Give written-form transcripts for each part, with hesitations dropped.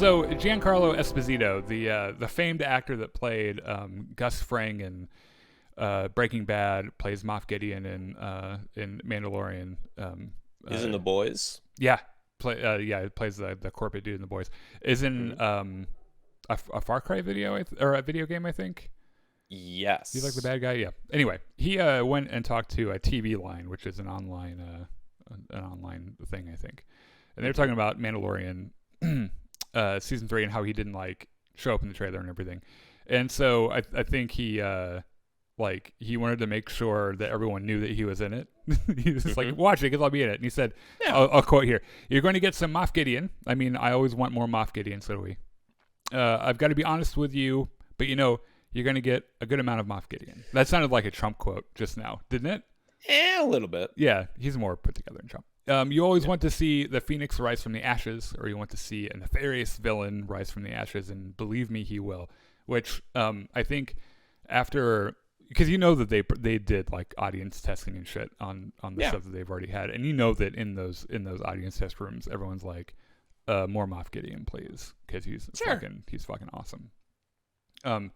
So Giancarlo Esposito, the famed actor that played Gus Fring in Breaking Bad, plays Moff Gideon in Mandalorian. Is in The Boys. Yeah, it plays the corporate dude in The Boys. Is in a Far Cry video or a video game, I think. Yes. He's like the bad guy. Yeah. Anyway, he went and talked to a TV Line, which is an online thing, I think, and they were talking about Mandalorian season 3 and how he didn't like show up in the trailer and everything. And so I think he wanted to make sure that everyone knew that he was in it. He was just like, watch it because I'll be in it. And he said, I'll quote here, "You're going to get some Moff Gideon. I mean, I always want more Moff Gideon, so do we. I've got to be honest with you, but you're going to get a good amount of Moff Gideon." That sounded like a Trump quote just now, didn't it? Yeah, a little bit. Yeah, he's more put together than Trump. You always want to see the Phoenix rise from the ashes, or you want to see a nefarious villain rise from the ashes, and believe me, he will. Which I think after, because that they did like audience testing and shit on the stuff that they've already had, and that in those audience test rooms, everyone's like, more Moff Gideon, please, because he's fucking awesome. On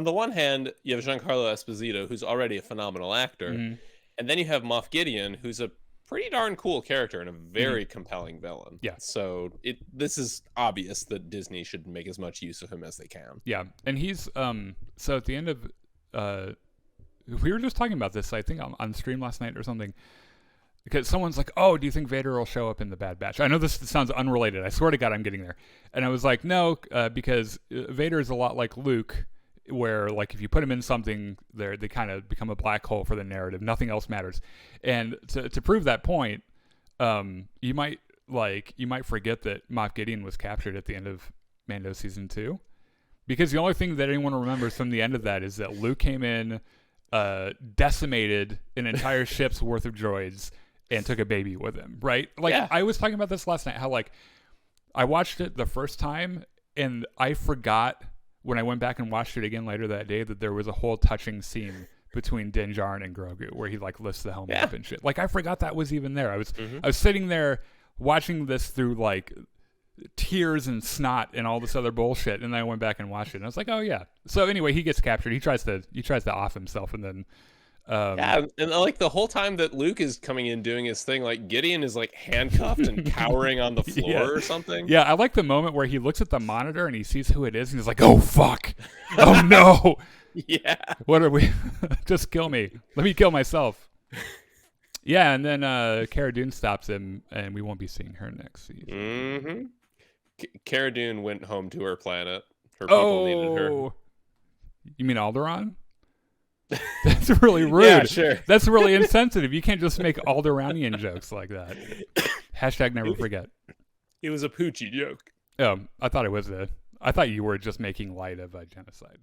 the one hand, you have Giancarlo Esposito, who's already a phenomenal actor, and then you have Moff Gideon, who's a pretty darn cool character and a very compelling villain. Yeah. So this is obvious that Disney should make as much use of him as they can. Yeah, and he's so at the end of we were just talking about this, I think on stream last night or something, because someone's like, "Oh, do you think Vader will show up in the Bad Batch?" I know this sounds unrelated. I swear to God, I'm getting there. And I was like, no, because Vader is a lot like Luke, where like if you put him in something, they kind of become a black hole for the narrative. Nothing else matters. And to prove that point, you might forget that Moff Gideon was captured at the end of Mando season 2, because the only thing that anyone remembers from the end of that is that Luke came in, decimated an entire ship's worth of droids, and took a baby with him. Right? Like I was talking about this last night, how like I watched it the first time and I forgot when I went back and watched it again later that day that there was a whole touching scene between Din Djarin and Grogu where he like lifts the helmet up and shit. Like I forgot that was even there. I was sitting there watching this through like tears and snot and all this other bullshit, and then I went back and watched it and I was like, oh yeah. So anyway, he gets captured. He tries to off himself, and then and like the whole time that Luke is coming in doing his thing, like Gideon is like handcuffed and cowering on the floor or something. Yeah, I like the moment where he looks at the monitor and he sees who it is and he's like, "Oh fuck, oh no, yeah, what are we? Just kill me. Let me kill myself." Yeah, and then Cara Dune stops him, and we won't be seeing her next season. Cara Dune went home to her planet. Her people needed her. You mean Alderaan? That's really rude. Yeah, sure. That's really insensitive. You can't just make Alderanian jokes like that. Hashtag never forget. It was a Poochie joke. I thought you were just making light of genocide.